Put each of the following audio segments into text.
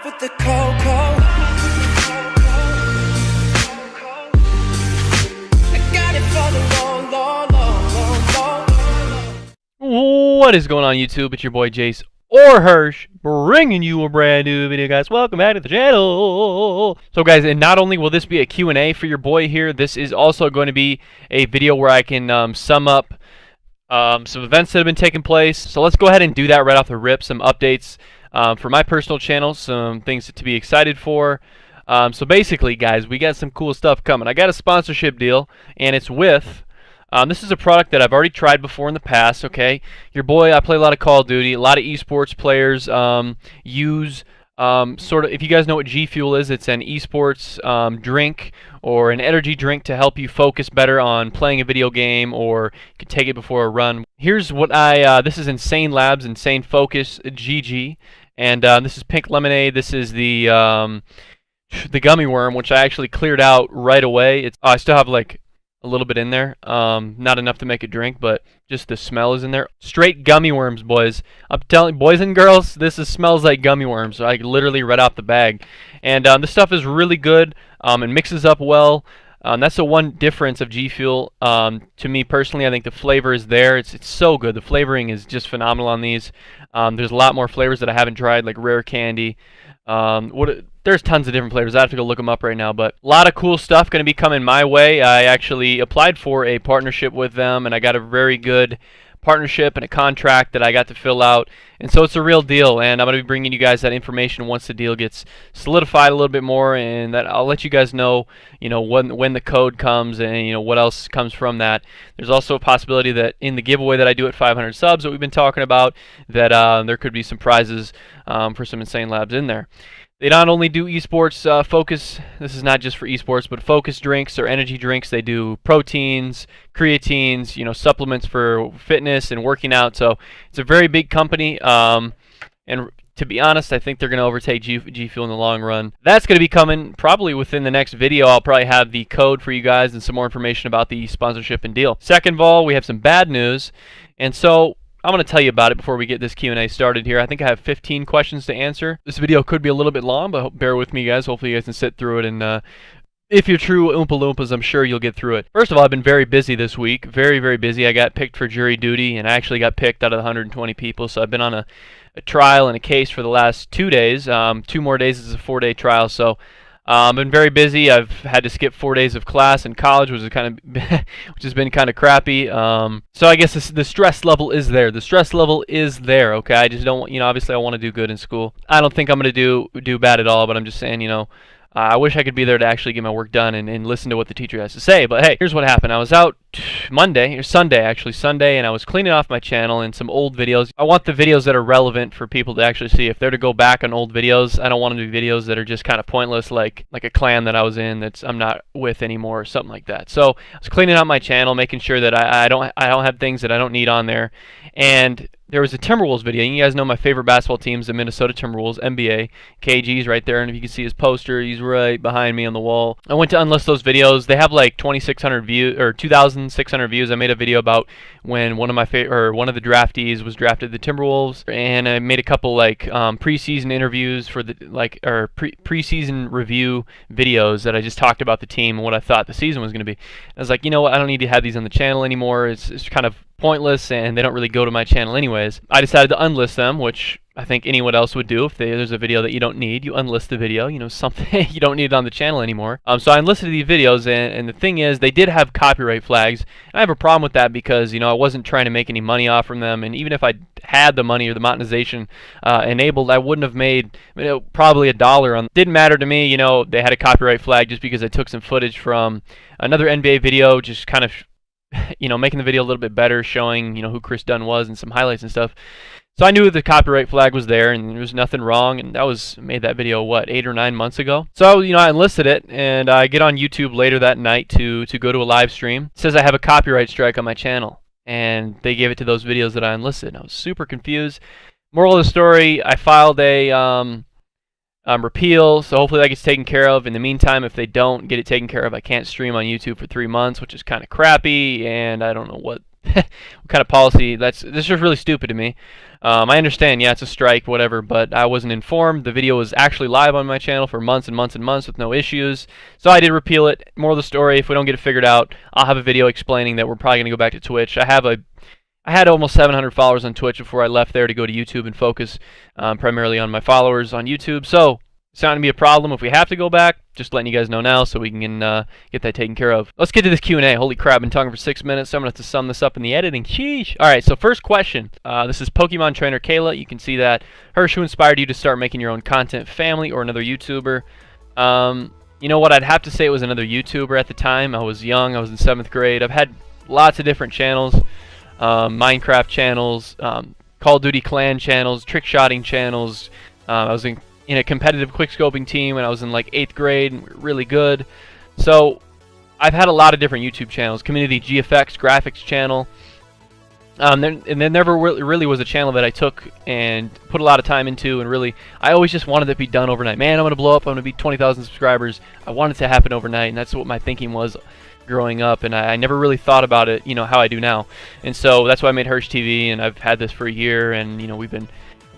with the cocoa. I got it for the low, low, low, low, low. What is going on, YouTube? It's your boy Jace or Hersh, bringing you a brand new video, guys. Welcome back to the channel. So, guys, and not only will this be a Q&A for your boy here, this is also going to be a video where I can sum up some events that have been taking place. So let's go ahead and do that right off the rip. Some updates for my personal channel, some things to be excited for. So basically, guys, we got some cool stuff coming. I got a sponsorship deal, and it's with... this is a product that I've already tried before in the past, okay? Your boy, I play a lot of Call of Duty. A lot of esports players use sort of, if you guys know what G Fuel is, it's an esports drink or an energy drink to help you focus better on playing a video game, or you can take it before a run. Here's what this is Insane Labs, Insane Focus GG, and this is pink lemonade. This is the gummy worm, which I actually cleared out right away. I still have like a little bit in there, not enough to make a drink, but just the smell is in there. Straight gummy worms, boys. I'm telling boys and girls, this smells like gummy worms. I literally read off the bag, and this stuff is really good. It mixes up well. That's the one difference of G Fuel. To me personally, I think the flavor is there. It's so good. The flavoring is just phenomenal on these. There's a lot more flavors that I haven't tried, like rare candy. There's tons of different flavors. I have to go look them up right now, but a lot of cool stuff going to be coming my way. I actually applied for a partnership with them, and I got a very good partnership and a contract that I got to fill out, and so it's a real deal, and I'm going to be bringing you guys that information once the deal gets solidified a little bit more, and that I'll let you guys know, when the code comes, and what else comes from that. There's also a possibility that in the giveaway that I do at 500 subs that we've been talking about, that there could be some prizes for some Insane Labs in there. They not only do esports focus, this is not just for esports, but focus drinks or energy drinks. They do proteins, creatines, supplements for fitness and working out. So it's a very big company, and to be honest, I think they're going to overtake G Fuel in the long run. That's going to be coming probably within the next video. I'll probably have the code for you guys and some more information about the sponsorship and deal. Second of all, we have some bad news, and so I'm going to tell you about it before we get this Q&A started here. I think I have 15 questions to answer. This video could be a little bit long, but bear with me, guys. Hopefully you guys can sit through it, and if you're true Oompa Loompas, I'm sure you'll get through it. First of all, I've been very busy this week. Very, very busy. I got picked for jury duty, and I actually got picked out of the 120 people, so I've been on a trial and a case for the last 2 days. 2 more days is a 4-day trial, so I've been very busy. I've had to skip 4 days of class in college, which has been kind of crappy. So I guess the stress level is there. The stress level is there. Okay, I just don't. Obviously, I want to do good in school. I don't think I'm going to do bad at all. But I'm just saying, I wish I could be there to actually get my work done and listen to what the teacher has to say. But hey, here's what happened. I was out Sunday, and I was cleaning off my channel and some old videos. I want the videos that are relevant for people to actually see. If they're to go back on old videos, I don't want to do videos that are just kind of pointless, like a clan that I was in that I'm not with anymore or something like that. So I was cleaning out my channel, making sure that I don't have things that I don't need on there. And there was a Timberwolves video. You guys know my favorite basketball team is the Minnesota Timberwolves, NBA. KG's right there, and if you can see his poster, he's right behind me on the wall. I went to unlist those videos. They have like 2,600 views or 2,600 views. I made a video about when one of the draftees was drafted to the Timberwolves, and I made a couple like preseason interviews for the preseason review videos that I just talked about the team and what I thought the season was going to be. I was like, you know what? I don't need to have these on the channel anymore. It's kind of pointless, and they don't really go to my channel anyways. I decided to unlist them, which I think anyone else would do. If there's a video that you don't need, you unlist the video. Something you don't need it on the channel anymore. So I unlisted these videos, and the thing is, they did have copyright flags. And I have a problem with that because I wasn't trying to make any money off from them, and even if I had the money or the monetization enabled, I wouldn't have made probably $1 on. Didn't matter to me. They had a copyright flag just because I took some footage from another NBA video, just kind of making the video a little bit better, showing, who Chris Dunn was and some highlights and stuff. So I knew the copyright flag was there, and there was nothing wrong, and made that video, what, 8 or 9 months ago? So, I enlisted it, and I get on YouTube later that night to go to a live stream. It says I have a copyright strike on my channel, and they gave it to those videos that I enlisted. I was super confused. Moral of the story, I filed a repeal, so hopefully that gets taken care of. In the meantime, if they don't get it taken care of, I can't stream on YouTube for 3 months, which is kind of crappy, and I don't know what what kind of policy? This is really stupid to me. I understand, yeah, it's a strike, whatever, but I wasn't informed. The video was actually live on my channel for months and months and months with no issues. So I did repeal it. More of the story, if we don't get it figured out, I'll have a video explaining that we're probably going to go back to Twitch. I had almost 700 followers on Twitch before I left there to go to YouTube and focus primarily on my followers on YouTube. So it's not going to be a problem if we have to go back. Just letting you guys know now so we can get that taken care of. Let's get to this Q&A. Holy crap, I've been talking for 6 minutes, so I'm going to have to sum this up in the editing. Sheesh. All right, so first question. This is Pokemon Trainer Kayla. You can see that. Hersh, who inspired you to start making your own content? Family or another YouTuber? You know what? I'd have to say it was another YouTuber at the time. I was young. I was in 7th grade. I've had lots of different channels. Minecraft channels, Call of Duty clan channels, trick shotting channels. I was in a competitive quickscoping team when I was in like 8th grade, and we were really good. So I've had a lot of different YouTube channels. Community GFX graphics channel. And there never really was a channel that I took and put a lot of time into, and really, I always just wanted it to be done overnight. Man, I'm going to blow up, I'm going to be 20,000 subscribers. I wanted it to happen overnight, and that's what my thinking was growing up, and I never really thought about it, you know, how I do now. And so that's why I made HershTV, and I've had this for a year, and, you know, we've been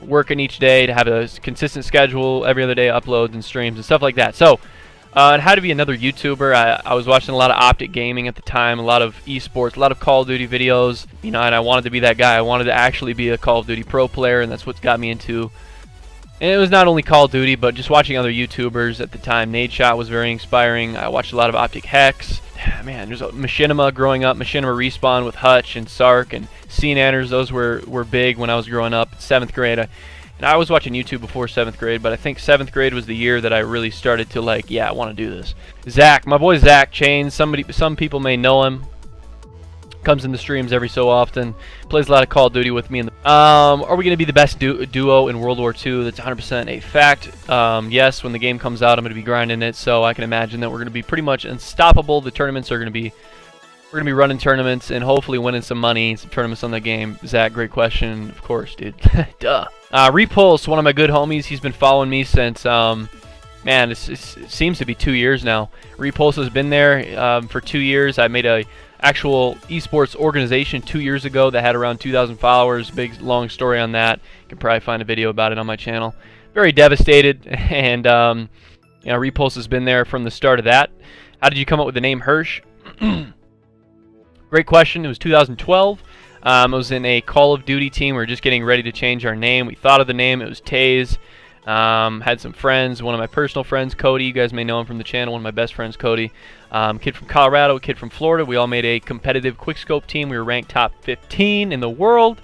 working each day to have a consistent schedule, every other day uploads and streams and stuff like that. So and how to be another YouTuber. I was watching a lot of Optic Gaming at the time, a lot of esports, a lot of Call of Duty videos, you know, and I wanted to be that guy. I wanted to actually be a Call of Duty pro player, and that's what's got me into. And it was not only Call of Duty, but just watching other YouTubers at the time. Nadeshot was very inspiring. I watched a lot of Optic Hex. Man, there's Machinima growing up, Machinima Respawn with Hutch and Sark and Cnanners. Those were big when I was growing up, 7th grade. And I was watching YouTube before 7th grade, but I think 7th grade was the year that I really started to like, yeah, I want to do this. Zach, my boy Zach Chains, some people may know him. Comes in the streams every so often. Plays a lot of Call of Duty with me. Are we going to be the best duo in World War II? That's 100% a fact. Yes, when the game comes out, I'm going to be grinding it, so I can imagine that we're going to be pretty much unstoppable. The tournaments are going to be... We're going to be running tournaments and hopefully winning some money, some tournaments on the game. Zach, great question. Of course, dude. Duh. Repulse, one of my good homies. He's been following me since... man, it seems to be 2 years now. Repulse has been there for 2 years. I made a actual esports organization 2 years ago that had around 2,000 followers. Big long story on that. You can probably find a video about it on my channel. Very devastated, and you know, Repulse has been there from the start of that. How did you come up with the name Hersh? Great question. It was 2012. I was in a Call of Duty team. We were just getting ready to change our name. We thought of the name. It was Taze. Had some friends. One of my personal friends, Cody. You guys may know him from the channel. One of my best friends, Cody. Kid from Colorado, a kid from Florida. We all made a competitive quickscope team. We were ranked top 15 in the world.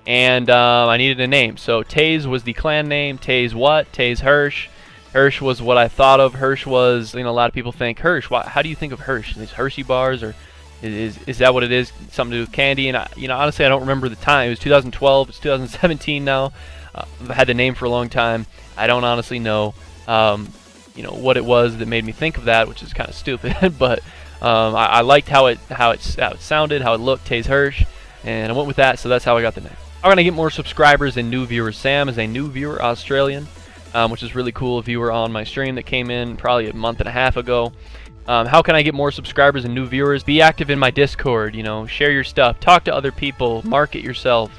And I needed a name. So Taze was the clan name. Taze what? Taze Hersh. Hersh was what I thought of. Hersh was, you know, a lot of people think Hersh. How do you think of Hersh? Is it Hershey bars, or is that what it is? Something to do with candy? And you know, honestly, I don't remember the time. It was 2012. It's 2017 now. I've had the name for a long time. I don't honestly know, you know, what it was that made me think of that, which is kind of stupid. But I liked how it sounded, how it looked, Taze Hersh, and I went with that. So that's how I got the name. I'm gonna get more subscribers and new viewers. Sam is a new viewer, Australian, which is really cool. A viewer on my stream that came in probably a month and a half ago. How can I get more subscribers and new viewers? Be active in my Discord. You know, share your stuff, talk to other people, market yourself.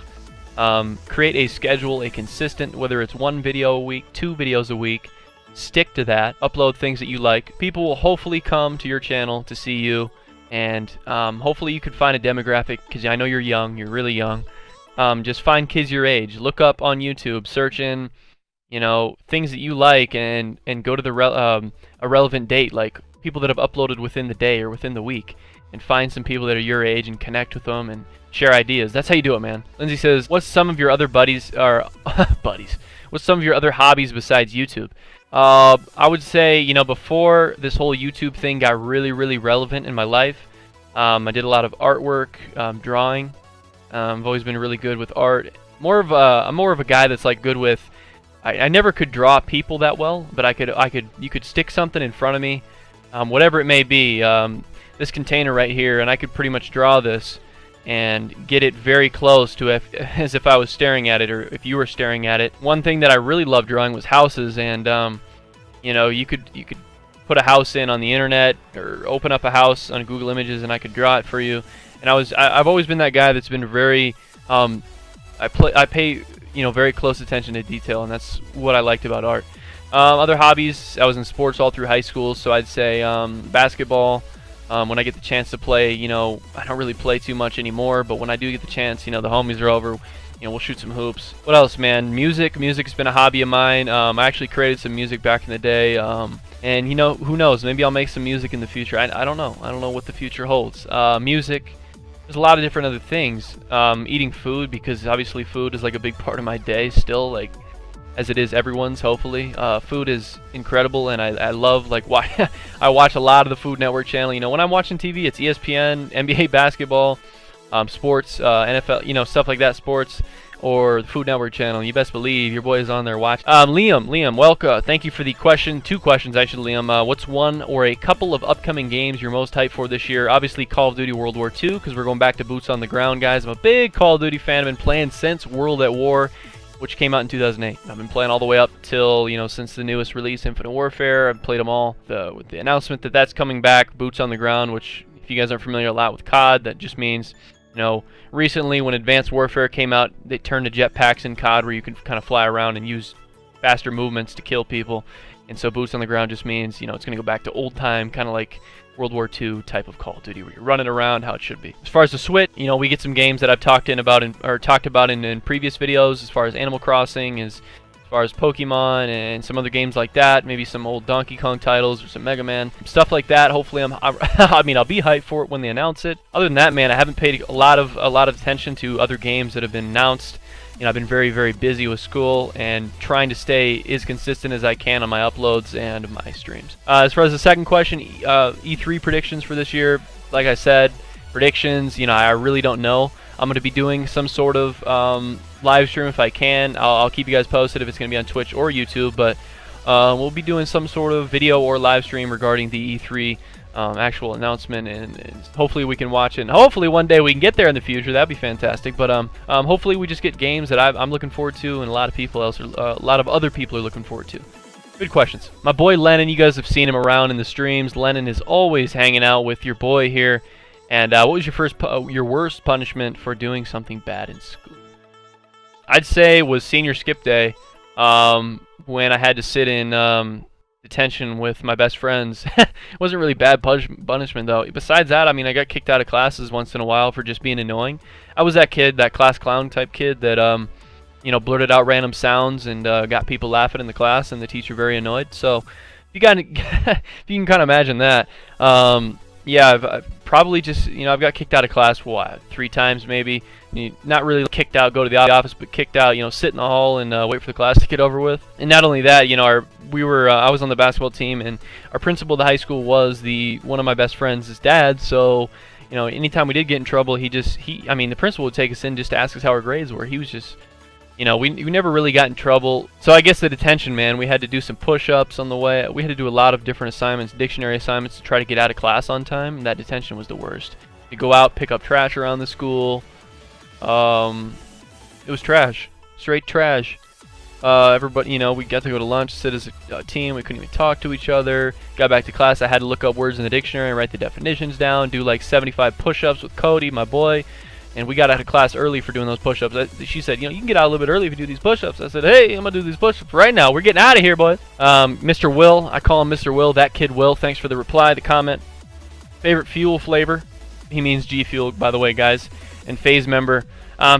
Create a schedule, a consistent, whether it's 1 video a week, 2 videos a week. Stick to that. Upload things that you like. People will hopefully come to your channel to see you, and hopefully you could find a demographic, because I know you're young, you're really young. Just find kids your age. Look up on YouTube, search in, you know, things that you like, and go to the a relevant date, like people that have uploaded within the day or within the week, and find some people that are your age and connect with them and share ideas. That's how you do it, man. Lindsay says, what's some of your other buddies, or what's some of your other hobbies besides YouTube? I would say, you know, before this whole YouTube thing got really, really relevant in my life, I did a lot of artwork, drawing. I've always been really good with art. I'm more of a guy that's like good with, I never could draw people that well, but you could stick something in front of me, whatever it may be, this container right here, and I could pretty much draw this and get it very close to as if I was staring at it, or if you were staring at it. One thing that I really loved drawing was houses, and you know, you could put a house in on the internet, or open up a house on Google Images, and I could draw it for you. And I've always been that guy that's been very I pay very close attention to detail, and that's what I liked about art. Other hobbies, I was in sports all through high school, so I'd say basketball. When I get the chance to play, I don't really play too much anymore, but when I do get the chance, the homies are over, we'll shoot some hoops. What else, man? Music's been a hobby of mine. I actually created some music back in the day, and who knows? Maybe I'll make some music in the future. I don't know. I don't know what the future holds. Music. There's a lot of different other things. Eating food, because obviously food is like a big part of my day still, like as it is everyone's, hopefully. Food is incredible, and I love, like, why I watch a lot of the Food Network channel. When I'm watching TV, it's ESPN, NBA basketball, sports, NFL, stuff like that, sports, or the Food Network channel. You best believe your boy is on there watching. Liam, welcome. Thank you for the question. 2 questions, actually, Liam. What's one or a couple of upcoming games you're most hyped for this year? Obviously, Call of Duty World War II, because we're going back to boots on the ground, guys. I'm a big Call of Duty fan. I've been playing since World at War, which came out in 2008. I've been playing all the way up till, since the newest release, Infinite Warfare. I've played them all. With the announcement that that's coming back, boots on the ground, which, if you guys aren't familiar a lot with COD, that just means, recently when Advanced Warfare came out, they turned to jetpacks in COD where you can kind of fly around and use faster movements to kill people. And so boots on the ground just means, it's going to go back to old time, kind of like World War II type of Call of Duty, where you're running around how it should be. As far as the Switch, we get some games that I've talked about in previous videos, as far as Animal Crossing, as far as Pokemon and some other games like that, maybe some old Donkey Kong titles or some Mega Man, stuff like that. Hopefully, I'll be hyped for it when they announce it. Other than that, man, I haven't paid a lot of attention to other games that have been announced. I've been very, very busy with school and trying to stay as consistent as I can on my uploads and my streams. As far as the second question, E3 predictions for this year, like I said, predictions, I really don't know. I'm going to be doing some sort of live stream if I can. I'll keep you guys posted if it's going to be on Twitch or YouTube, but we'll be doing some sort of video or live stream regarding the E3 actual announcement, and hopefully we can watch it, and hopefully one day we can get there in the future. That'd be fantastic. But hopefully we just get games that I'm looking forward to, and a lot of other people are looking forward to. Good questions. My boy Lennon, you guys have seen him around in the streams. Lennon is always hanging out with your boy here. And what was your worst punishment for doing something bad in school? I'd say was senior skip day, when I had to sit in detention with my best friends. It wasn't really bad punishment, though. Besides that, I got kicked out of classes once in a while for just being annoying. I was that kid, that class clown type kid that blurted out random sounds and got people laughing in the class, and the teacher very annoyed. So if you can kind of imagine that. Yeah, I've probably just, I've got kicked out of class, 3 times maybe. Not really kicked out, go to the office, but kicked out, sit in the hall and wait for the class to get over with. And not only that, I was on the basketball team, and our principal of the high school was one of my best friends' dad. So, anytime we did get in trouble, the principal would take us in just to ask us how our grades were. He was just, we never really got in trouble. So I guess the detention, man, we had to do some push-ups on the way. We had to do a lot of different assignments, dictionary assignments, to try to get out of class on time. And that detention was the worst. To go out, pick up trash around the school. It was trash, straight trash. Everybody, we got to go to lunch, sit as a team. We couldn't even talk to each other. Got back to class, I had to look up words in the dictionary and write the definitions down. Do like 75 push-ups with Cody, my boy. And we got out of class early for doing those push-ups. She said, you can get out a little bit early if you do these push-ups. I said, hey, I'm going to do these push-ups right now. We're getting out of here, boys. Mr. Will, I call him Mr. Will, that kid Will. Thanks for the reply, the comment. Favorite fuel flavor? He means G Fuel, by the way, guys. And Phase member.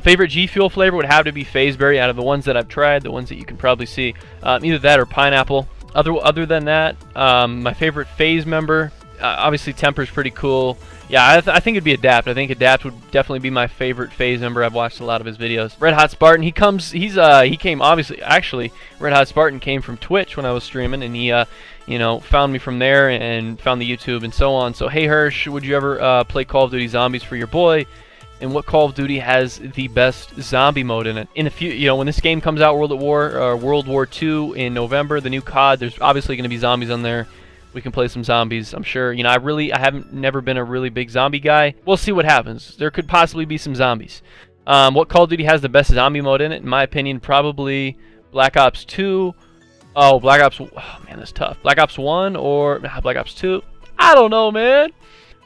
Favorite G Fuel flavor would have to be Phaseberry out of the ones that I've tried, the ones that you can probably see. Either that or pineapple. Other than that, my favorite Phase member, obviously Temper's pretty cool. Yeah, I think it'd be Adapt. I think Adapt would definitely be my favorite Phase member. I've watched a lot of his videos. Red Hot Spartan, he came obviously, actually, Red Hot Spartan came from Twitch when I was streaming, and he found me from there and found the YouTube and so on. So, hey Hersh, would you ever play Call of Duty Zombies for your boy? And what Call of Duty has the best zombie mode in it? In a few, when this game comes out, World War II in November, the new COD, there's obviously going to be zombies on there. We can play some zombies, I'm sure. I haven't never been a really big zombie guy. We'll see what happens. There could possibly be some zombies. What Call of Duty has the best zombie mode in it? In my opinion, probably Black Ops 2. Oh, Black Ops. Oh, man, that's tough. Black Ops 1 or Black Ops 2? I don't know, man.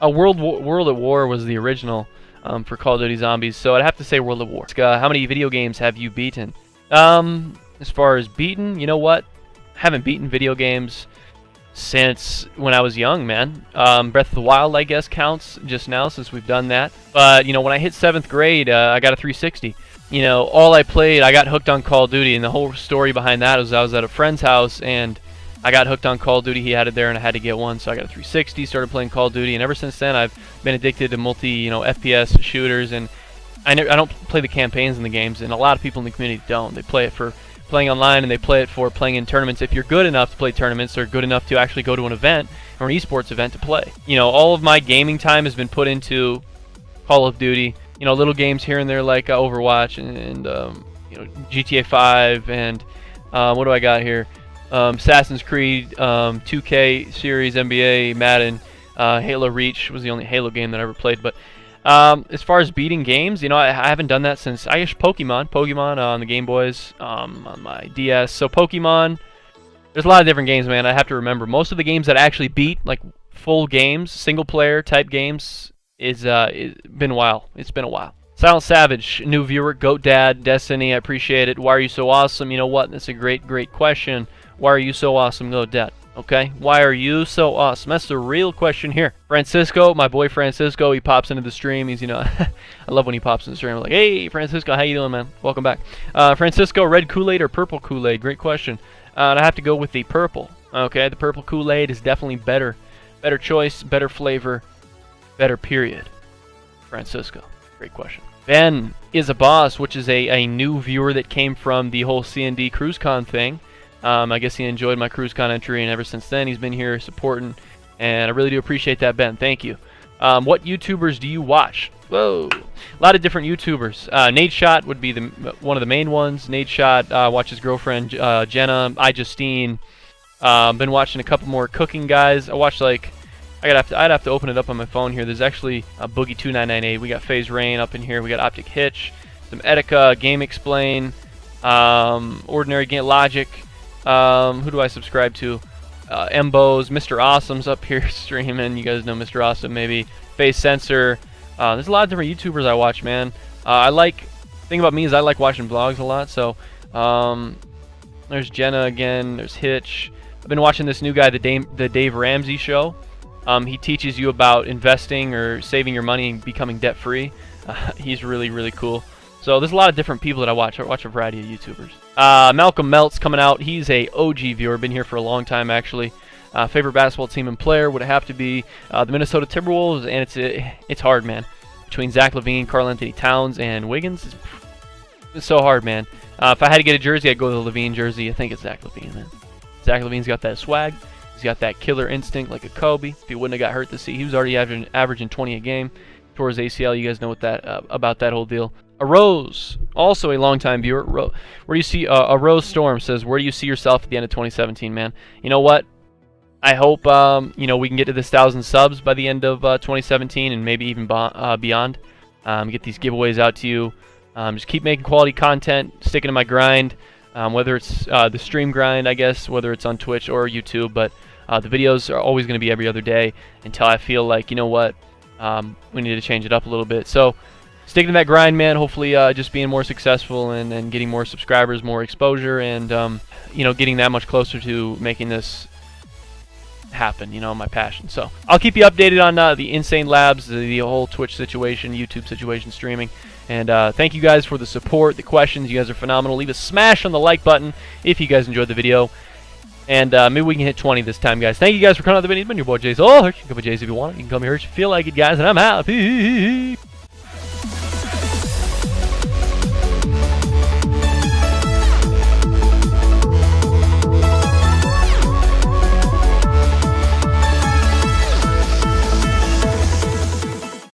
World at War was the original. for Call of Duty Zombies. So I'd have to say World at War. How many video games have you beaten? As far as beaten, you know what? Haven't beaten video games since when I was young, man. Breath of the Wild, I guess, counts just now since we've done that. But, you know, when I hit 7th grade, I got a 360. You know, all I played, I got hooked on Call of Duty, and the whole story behind that was I was at a friend's house, and I got hooked on Call of Duty. He had it there, and I had to get one, so I got a 360, started playing Call of Duty, and ever since then, I've been addicted to FPS shooters, and I don't play the campaigns in the games, and a lot of people in the community don't. They play it for playing online, and they play it for playing in tournaments. If you're good enough to play tournaments, or good enough to actually go to an event or an esports event to play. You know, all of my gaming time has been put into Call of Duty. You know, little games here and there like Overwatch and you know, GTA 5 and what do I got here? Assassin's Creed, 2K series, NBA, Madden, Halo Reach was the only Halo game that I ever played. But as far as beating games, you know, I haven't done that since I guess Pokemon on the Game Boys, on my DS. So Pokemon, there's a lot of different games, man. I have to remember most of the games that I actually beat, like full games, single player type games, it's been a while. It's been a while. Silent Savage, new viewer, Goat Dad, Destiny, I appreciate it. Why are you so awesome? You know what? That's a great question. Why are you so awesome, Goat Dad? Okay, why are you so awesome? That's the real question here. Francisco, my boy Francisco, he pops into the stream. He's, you know, I love when he pops in the stream. I'm like, hey, Francisco, how you doing, man? Welcome back. Francisco, red Kool-Aid or purple Kool-Aid? Great question. And I have to go with the purple. Okay, the purple Kool-Aid is definitely better. Better choice, better flavor, better period. Francisco, great question. Ben is a boss, which is a new viewer that came from the whole CND CruiseCon thing. I guess he enjoyed my CruiseCon entry, and ever since then he's been here supporting, and I really do appreciate that, Ben. Thank you. What YouTubers do you watch? Whoa, a lot of different YouTubers. Nadeshot would be one of the main ones. Nadeshot, watch his girlfriend Jenna, iJustine. Been watching a couple more cooking guys. I watched like I'd have to open it up on my phone here. There's actually a Boogie2998. We got FaZe Rain up in here. We got Optic Hitch, some Etika, Game Explain, Ordinary Game Logic. Who do I subscribe to? Embos, Mr. Awesome's up here streaming. You guys know Mr. Awesome, maybe. Face Sensor. There's a lot of different YouTubers I watch, man. Thing about me is I like watching vlogs a lot. So there's Jenna again. There's Hitch. I've been watching this new guy, the Dave Ramsey show. He teaches you about investing or saving your money and becoming debt-free. He's really cool. So there's a lot of different people that I watch. I watch a variety of YouTubers. Malcolm Melt's coming out. He's a OG viewer. Been here for a long time, actually. Favorite basketball team and player would have to be the Minnesota Timberwolves, and it's hard, man. Between Zach LaVine, Karl Anthony Towns, and Wiggins, it's so hard, man. If I had to get a jersey, I'd go with the LaVine jersey. I think it's Zach LaVine, man. Zach LaVine's got that swag. He's got that killer instinct like a Kobe. If he wouldn't have got hurt this season, he was already averaging 20 a game. Towards ACL, you guys know what about that whole deal. A Rose, also a longtime viewer. Where do you see a Rose Storm says, where do you see yourself at the end of 2017, man? You know what? I hope you know, we can get to this 1,000 subs by the end of 2017 and maybe even beyond. Get these giveaways out to you. Just keep making quality content, sticking to my grind. Whether it's the stream grind, I guess, whether it's on Twitch or YouTube, but the videos are always going to be every other day until I feel like, you know what, we need to change it up a little bit. So sticking to that grind, man. Hopefully just being more successful and getting more subscribers, more exposure, and you know, getting that much closer to making this happen, you know, my passion. So I'll keep you updated on the Insane Labs, the whole Twitch situation, YouTube situation, streaming. And thank you guys for the support, the questions. You guys are phenomenal. Leave a smash on the like button if you guys enjoyed the video. And maybe we can hit 20 this time, guys. Thank you guys for coming out the video. It's been your boy, Jace. Oh, Hersh. You can come with Jace if you want. You can call me Hersh if you feel like it, guys. And I'm out. Peace.